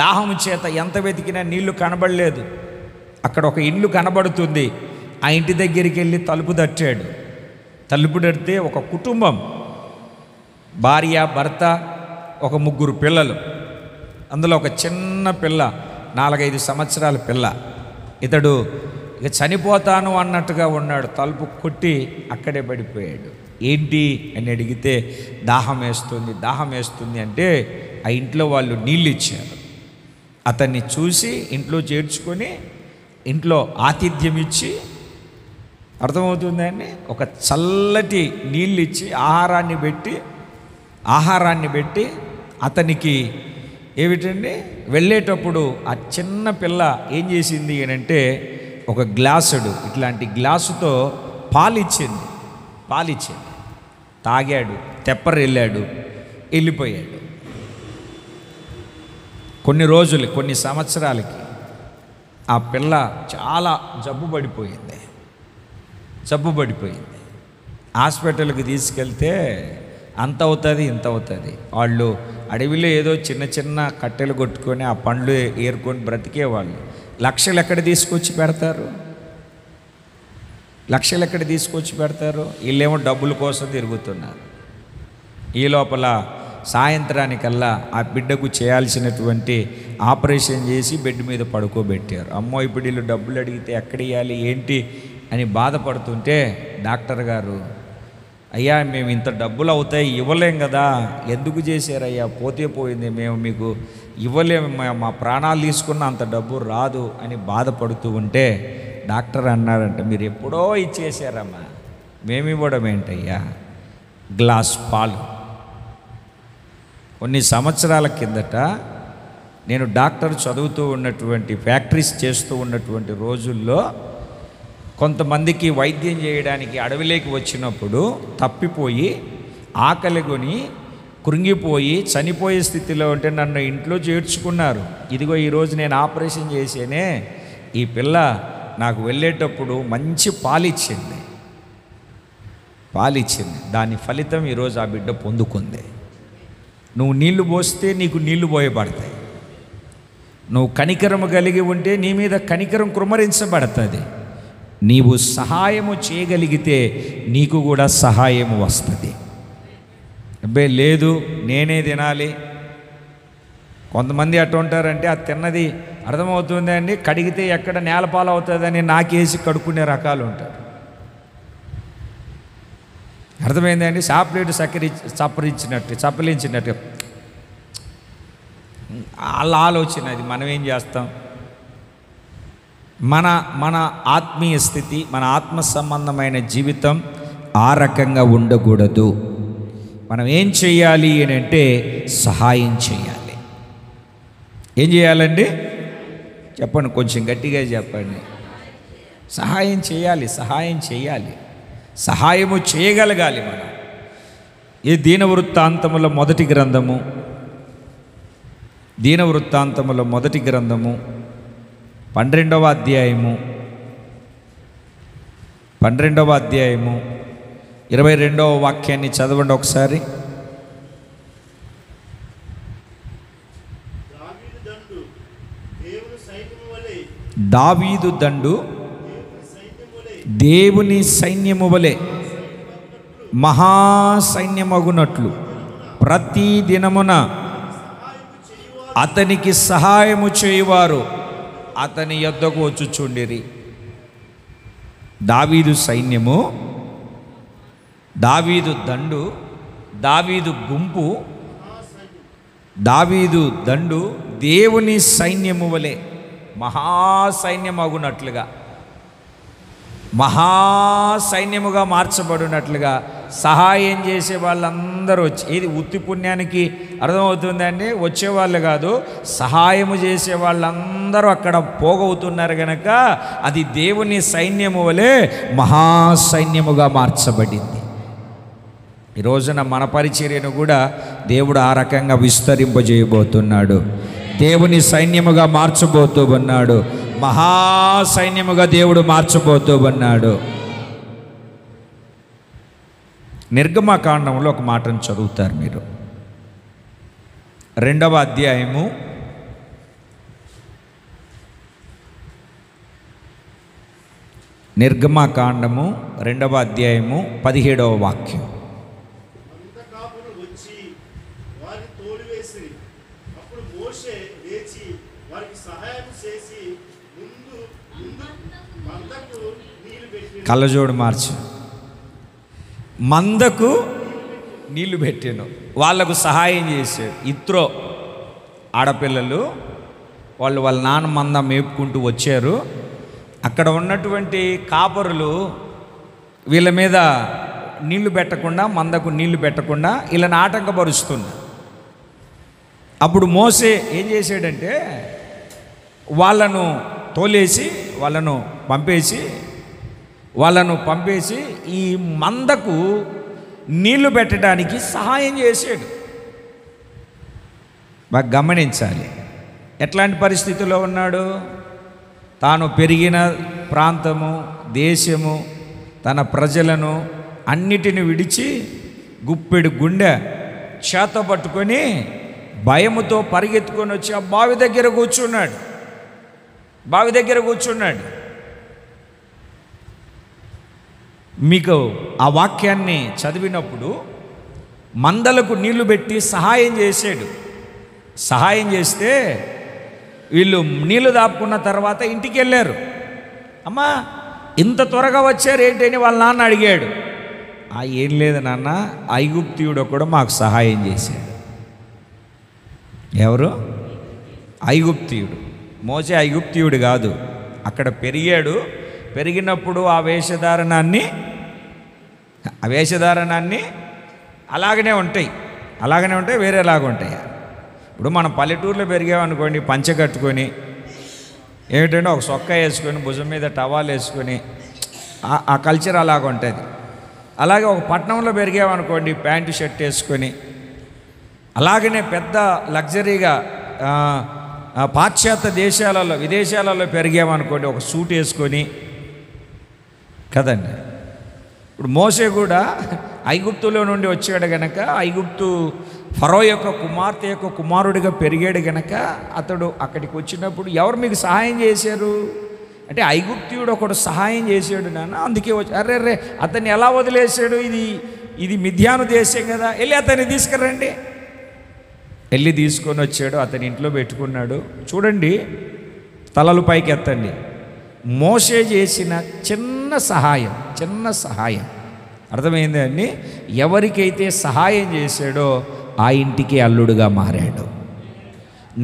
దాహం చేత ఎంత వెతికినా నీళ్లు కనబడలేదు. అక్కడ ఒక ఇల్లు కనబడుతుంది. ఆ ఇంటి దగ్గరికి వెళ్ళి తలుపు తట్టాడు. తలుపు తడితే ఒక కుటుంబం, భార్య, భర్త, ఒక 3 పిల్లలు. అందులో ఒక చిన్న పిల్ల, 4-5 సంవత్సరాల పిల్ల. ఇతడు ఇక చనిపోతాను అన్నట్టుగా ఉన్నాడు. తలుపు కొట్టి అక్కడే పడిపోయాడు. ఏంటి అని అడిగితే దాహం వేస్తుంది అంటే ఆ ఇంట్లో వాళ్ళు నీళ్ళు ఇచ్చారు. అతన్ని చూసి ఇంట్లో చేర్చుకొని ఇంట్లో ఆతిథ్యం ఇచ్చి, అర్థమవుతుందండి, ఒక చల్లటి నీళ్ళు ఇచ్చి ఆహారాన్ని పెట్టి అతనికి ఏమిటండి వెళ్ళేటప్పుడు ఆ చిన్న పిల్ల ఏం చేసింది అని అంటే ఒక గ్లాసుడు ఇట్లాంటి గ్లాసుతో పాలిచ్చింది. తాగాడు, తెప్పరెళ్ళాడు, వెళ్ళిపోయాడు. కొన్ని రోజులు, కొన్ని సంవత్సరాలకి ఆ పిల్ల చాలా జబ్బు పడిపోయింది. హాస్పిటల్కి తీసుకెళ్తే అంత అవుతుంది ఇంత అవుతుంది. వాళ్ళు అడవిలో ఏదో చిన్న చిన్న కట్టెలు కొట్టుకొని ఆ పండ్లు ఏరుకొని బ్రతికేవాళ్ళు. లక్షలు ఎక్కడ తీసుకొచ్చి పెడతారు? వీళ్ళేమో డబ్బుల కోసం తిరుగుతున్నారు. ఈ లోపల సాయంత్రానికల్లా ఆ బిడ్డకు చేయాల్సినటువంటి ఆపరేషన్ చేసి బెడ్ మీద పడుకోబెట్టారు. అమ్మో, ఇప్పుడు వీళ్ళు డబ్బులు అడిగితే ఎక్కడ ఇవ్వాలి ఏంటి అని బాధపడుతుంటే డాక్టర్ గారు, అయ్యా మేము ఇంత డబ్బులు అవుతాయి ఇవ్వలేం కదా, ఎందుకు చేశారయ్యా, పోతే పోయింది, మేము మీకు ఇవ్వలేము, మా ప్రాణాలు తీసుకున్న అంత డబ్బు రాదు అని బాధపడుతూ ఉంటే డాక్టర్ అన్నారంట, మీరు ఎప్పుడో ఇచ్చేసారమ్మా, మేము ఇవ్వడం ఏంటయ్యా, గ్లాస్ పాలు. కొన్ని సంవత్సరాల కిందట నేను డాక్టర్ చదువుతూ ఉన్నటువంటి ఫ్యాక్టరీస్ చేస్తూ ఉన్నటువంటి రోజుల్లో కొంతమందికి వైద్యం చేయడానికి అడవిలోకి వచ్చినప్పుడు తప్పిపోయి ఆకలిగొని కృంగిపోయి చనిపోయే స్థితిలో ఉంటే నన్ను ఇంట్లో చేర్చుకున్నారు. ఇదిగో ఈరోజు నేను ఆపరేషన్ చేసేనే ఈ పిల్ల నాకు వెళ్ళేటప్పుడు మంచి పాలిచ్చింది. దాని ఫలితం ఈరోజు ఆ బిడ్డ పొందుకుంది. నువ్వు నీళ్లు పోస్తే నీకు నీళ్లు పోయబడతాయి. నువ్వు కనికరము కలిగి ఉంటే నీ మీద కనికరం కుమ్మరించబడుతుంది. నీవు సహాయము చేయగలిగితే నీకు కూడా సహాయము వస్తుంది. అబ్బే లేదు నేనే తినాలి, కొంతమంది అటు ఉంటారంటే అది తిన్నది అర్థమవుతుంది అండి, కడిగితే ఎక్కడ నేలపాలు అవుతుందని నాకేసి కడుక్కునే రకాలు ఉంటారు. అర్థమైందండి, చాప్లేటు చప్పలించినట్టు వాళ్ళ ఆలోచన అది. మనం ఏం చేస్తాం? మన ఆత్మీయ స్థితి, మన ఆత్మ సంబంధమైన జీవితం ఆ రకంగా ఉండకూడదు. మనం ఏం చేయాలి అని అంటే సహాయం చేయాలి. ఏం చేయాలండి? చెప్పండి, కొంచెం గట్టిగా చెప్పండి. సహాయం చేయాలి. సహాయము చేయగలగాలి మనం. ఈ దీనవృత్తాంతముల మొదటి గ్రంథము 12వ అధ్యాయము 22వ వాక్యాన్ని చదవండి ఒకసారి. దావీదు దండు దేవుని సైన్యము వలె మహాసైన్యమగునట్లు ప్రతి దినమున అతనికి సహాయము చేయువారు అతని యొద్దకు వచ్చుచుండిరి. దావీదు సైన్యము, దావీదు దండు, దావీదు గుంపు, దావీదు దండు దేవుని సైన్యము వలె మహాసైన్యమగునట్లుగా, మహాసైన్యముగా మార్చబడినట్లుగా సహాయం చేసే వాళ్ళందరూ వచ్చి, ఇది ఉత్తి పుణ్యానికి అర్థమవుతుందండి, వచ్చేవాళ్ళు కాదు, సహాయము చేసే వాళ్ళందరూ అక్కడ పోగవుతున్నారు కనుక అది దేవుని సైన్యము వలె మహాసైన్యముగా మార్చబడింది. ఈ రోజున మన పరిచర్యను కూడా దేవుడు ఆ రకంగా విస్తరింపజేయబోతున్నాడు. దేవుని సైన్యముగా మార్చబోతూ ఉన్నాడు. మహాసైన్యముగా దేవుడు మార్చబోతూ ఉన్నాడు. నిర్గమకాండంలో ఒక మాటను చదువుతారు మీరు. 2వ అధ్యాయము 17వ వాక్యం. కళ్ళజోడు మార్చి మందకు నీళ్లు పెట్టాను, వాళ్లకు సహాయం చేశాడు. ఇత్రో ఆడపిల్లలు వాళ్ళ నాన్న మంద మేపుకుంటూ వచ్చారు. అక్కడ ఉన్నటువంటి కాపరులు వీళ్ళ మీద నీళ్లు పెట్టకుండా, మందకు నీళ్లు పెట్టకుండా వీళ్ళని ఆటంకపరుస్తున్నారు. అప్పుడు మోసే ఏం చేశాడంటే వాళ్ళను తోలేసి వాళ్ళను పంపేసి ఈ మందకు నీళ్లు పెట్టడానికి సహాయం చేశాడు. బాగా గమనించాలి, ఎట్లాంటి పరిస్థితుల్లో ఉన్నాడు. తాను పెరిగిన ప్రాంతము, దేశము, తన ప్రజలను అన్నిటిని విడిచి గుప్పెడు గుండె చేత పట్టుకొని భయముతో పరిగెత్తుకొని వచ్చి ఆ బావి దగ్గర కూర్చున్నాడు. మీకు ఆ వాక్యాన్ని చదివినప్పుడు మందలకు నీళ్లు పెట్టి సహాయం చేశాడు. సహాయం చేస్తే వీళ్ళు నీళ్లు దాపుకున్న తర్వాత ఇంటికి వెళ్ళారు. అమ్మా ఇంత త్వరగా వచ్చారు ఏంటని వాళ్ళ నాన్న అడిగాడు. ఏం లేదు నాన్న, ఐగుప్తీయుడు కూడా మాకు సహాయం చేశాడు. ఎవరు? ఐగుప్తీయుడు. మోసే ఐగుప్తీయుడు కాదు, అక్కడ పెరిగినప్పుడు ఆ వేషధారణాన్ని అలాగనే ఉంటాయి, వేరేలాగా ఉంటాయి. ఇప్పుడు మనం పల్లెటూరులో పెరిగామనుకోండి, పంచె కట్టుకొని ఏమిటంటే ఒక సొక్కా వేసుకొని భుజం మీద టవాల్ వేసుకొని ఆ కల్చర్ అలాగ ఉంటుంది. అలాగే ఒక పట్టణంలో పెరిగామనుకోండి, ప్యాంటు షర్ట్ వేసుకొని, అలాగనే పెద్ద లగ్జరీగా పాశ్చాత్య విదేశాలలో పెరిగామనుకోండి, ఒక సూట్ వేసుకొని కదండి. ఇప్పుడు మోసే కూడా ఐగుప్తులో నుండి వచ్చాడు గనక, ఐగుప్తు ఫరో యొక్క కుమార్తె యొక్క కుమారుడిగా పెరిగాడు గనక, అతడు అక్కడికి వచ్చినప్పుడు ఎవరు మీకు సహాయం చేశారు అంటే ఐగుప్తీయుడు ఒకడు సహాయం చేశాడు నాన్న, అందుకే వచ్చి అర్రే అతన్ని ఎలా వదిలేశాడు, ఇది మిథ్యాను దేశం కదా, వెళ్ళి అతన్ని తీసుకురండి. వెళ్ళి తీసుకొని వచ్చాడు, అతని ఇంట్లో పెట్టుకున్నాడు. చూడండి, తలలు పైకి ఎత్తండి. మోసే చేసిన చిన్న సహాయం అర్థమైంది అండి. ఎవరికైతే సహాయం చేశాడో ఆ ఇంటికి అల్లుడుగా మారాడు.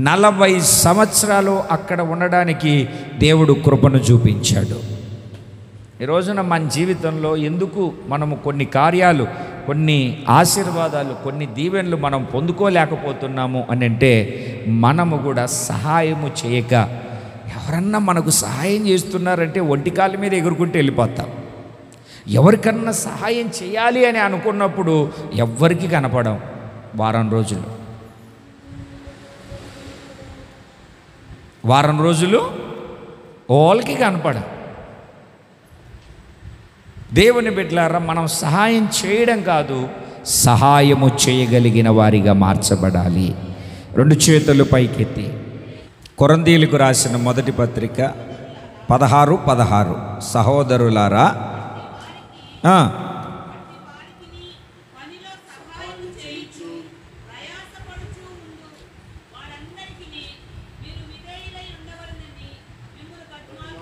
40 సంవత్సరాలు అక్కడ ఉండడానికి దేవుడు కృపను చూపించాడు. ఈ రోజున మన జీవితంలో ఎందుకు మనము కొన్ని కార్యాలు, కొన్ని ఆశీర్వాదాలు, కొన్ని దీవెనలు మనం పొందుకోలేకపోతున్నాము అని అంటే, మనము కూడా సహాయము చేయక, ఎవరన్నా మనకు సహాయం చేస్తున్నారంటే ఒంటికాల మీద ఎగురుకుంటూ వెళ్ళిపోతాం. ఎవరికన్నా సహాయం చేయాలి అని అనుకున్నప్పుడు ఎవ్వరికి కనపడం. వారం రోజులు వాళ్ళకి కనపడం. దేవుని బిడ్డలారా, మనం సహాయం చేయడం కాదు, సహాయము చేయగలిగిన వారిగా మార్చబడాలి. 2 చేతులు పైకెత్తి. కొరంథీయులకు రాసిన మొదటి పత్రిక 16:16 సహోదరులారా,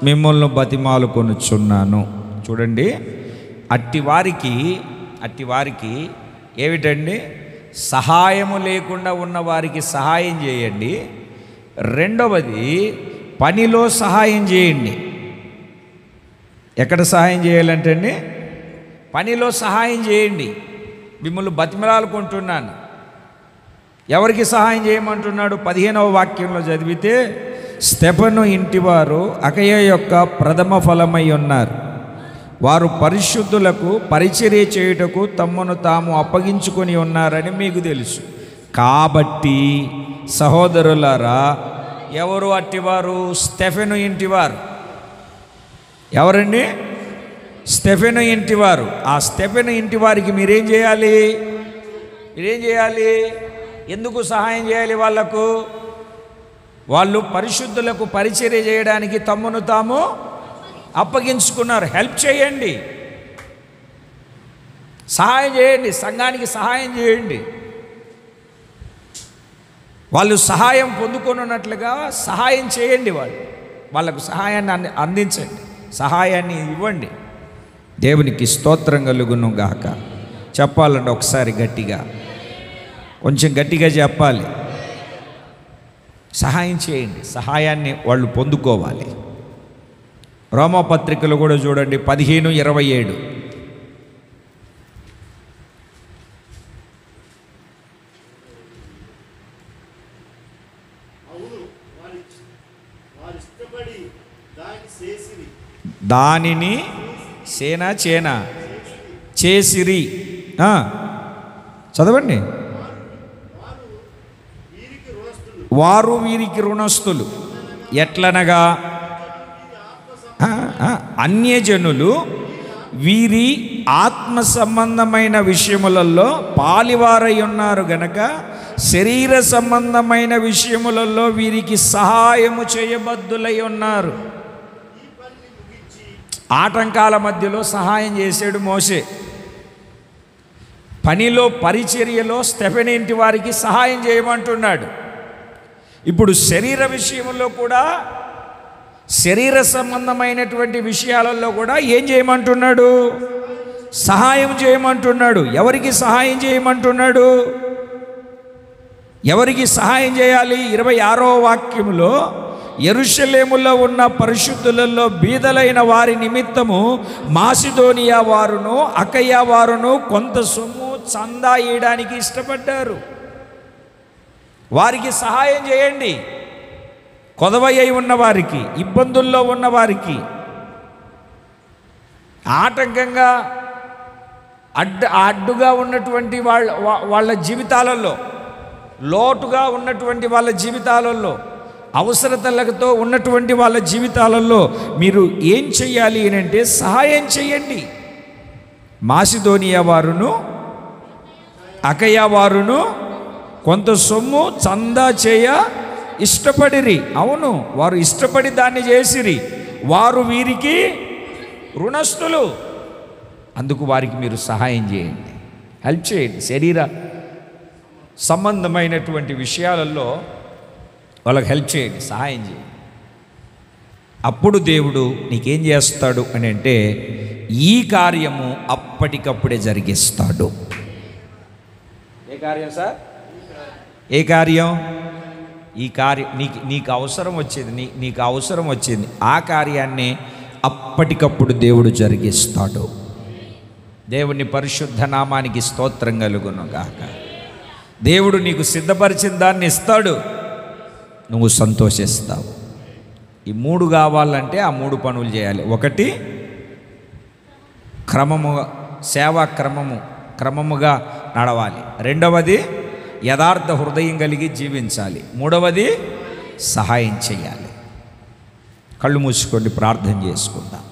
మిమ్మల్ని బతిమాలుకొనుచున్నాను. చూడండి, అట్టివారికి ఏమిటండి? సహాయము లేకుండా ఉన్న వారికి సహాయం చేయండి. రెండవది, పనిలో సహాయం చేయండి. ఎక్కడ సహాయం చేయాలంటే అండి, పనిలో సహాయం చేయండి. మిమ్మల్ని బతిమలాడుకుంటున్నాను. ఎవరికి సహాయం చేయమంటున్నాడు? 15వ వాక్యంలో చదివితే, స్తెఫను ఇంటివారు అకయ యొక్క ప్రథమ ఫలమై ఉన్నారు. వారు పరిశుద్ధులకు పరిచర్య చేయుటకు తమను తాము అప్పగించుకొని ఉన్నారని మీకు తెలుసు. కాబట్టి సహోదరులారా, ఎవరు అట్టివారు? స్తెఫను ఇంటివారు. ఎవరండి? స్తెఫను ఇంటివారు. ఆ స్తెఫను ఇంటివారికి మీరేం చేయాలి? ఎందుకు సహాయం చేయాలి వాళ్లకు? వాళ్ళు పరిశుద్ధులకు పరిచర్య చేయడానికి తమను తాము అప్పగించుకున్నారు. హెల్ప్ చేయండి, సహాయం చేయండి, సంఘానికి సహాయం చేయండి. వాళ్ళు సహాయం పొందుకొనున్నట్లుగా సహాయం చేయండి. వాళ్ళకు సహాయాన్ని అందించండి, సహాయాన్ని ఇవ్వండి. దేవునికి స్తోత్రం కలుగును గాక. చెప్పాలండి ఒకసారి గట్టిగా, కొంచెం గట్టిగా చెప్పాలి. సహాయం చేయండి, సహాయాన్ని వాళ్ళు పొందుకోవాలి. రోమాపత్రికలు కూడా చూడండి 15:27. దానిని చేనా చేసిరి. చదవండి. వారు వీరికి రుణస్థులు ఎట్లనగా అన్యజనులు వీరి ఆత్మ సంబంధమైన విషయములలో పాలివారై ఉన్నారు గనక శరీర సంబంధమైన విషయములలో వీరికి సహాయము చేయబద్దులై ఉన్నారు. ఆటంకాల మధ్యలో సహాయం చేశాడు మోషే. పనిలో పరిచర్యలో స్టెఫెనేంటి వారికి సహాయం చేయమంటున్నాడు. ఇప్పుడు శరీర విషయంలో కూడా, శరీర సంబంధమైనటువంటి విషయాలలో కూడా ఏం చేయమంటున్నాడు? సహాయం చేయమంటున్నాడు. ఎవరికి సహాయం చేయమంటున్నాడు? ఎవరికి సహాయం చేయాలి? 26వ వాక్యములో యెరూషలేములో ఉన్న పరిశుద్ధులలో బీదలైన వారి నిమిత్తము మాసిదోనియా వారును అకయ్య వారును కొంత సొమ్ము చందా ఇవ్వడానికి ఇష్టపడ్డారు. వారికి సహాయం చేయండి. కొదవయ్యి ఉన్న వారికి, ఇబ్బందుల్లో ఉన్న వారికి, ఆటంకంగా అడ్డుగా ఉన్నటువంటి వాళ్ళ జీవితాలలో, లోటుగా ఉన్నటువంటి వాళ్ళ జీవితాలలో, అవసరతలతో ఉన్నటువంటి వాళ్ళ జీవితాలలో మీరు ఏం చెయ్యాలి అని అంటే సహాయం చేయండి. మాసిదోనియా వారును అకయ్య వారును కొంత సొమ్ము చందా చేయ ఇష్టపడిరి. అవును, వారు ఇష్టపడి దాన్ని చేసిరి. వారు వీరికి రుణస్థులు, అందుకు వారికి మీరు సహాయం చేయండి, హెల్ప్ చేయండి. శరీర సంబంధమైనటువంటి విషయాలలో వాళ్ళకి హెల్ప్ చేయండి, సహాయం చేయండి. అప్పుడు దేవుడు నీకేం చేస్తాడు అని అంటే ఈ కార్యము అప్పటికప్పుడే జరిగిస్తాడు. ఏ కార్యం సార్? ఏ కార్యం? ఈ కార్యం నీకు అవసరం వచ్చింది, నీకు అవసరం వచ్చింది, ఆ కార్యాన్ని అప్పటికప్పుడు దేవుడు జరిగిస్తాడు. దేవుని పరిశుద్ధ నామానికి స్తోత్రం కలుగును గాక. దేవుడు నీకు సిద్ధపరిచిన దాన్ని ఇస్తాడు, నువ్వు సంతోషిస్తావు. ఈ 3 కావాలంటే ఆ 3 పనులు చేయాలి. 1 క్రమముగా, సేవా క్రమముగా నడవాలి. 2వది యథార్థ హృదయం కలిగి జీవించాలి. 3వది సహాయం చేయాలి. కళ్ళు మూసుకోండి, ప్రార్థన చేసుకుందాం.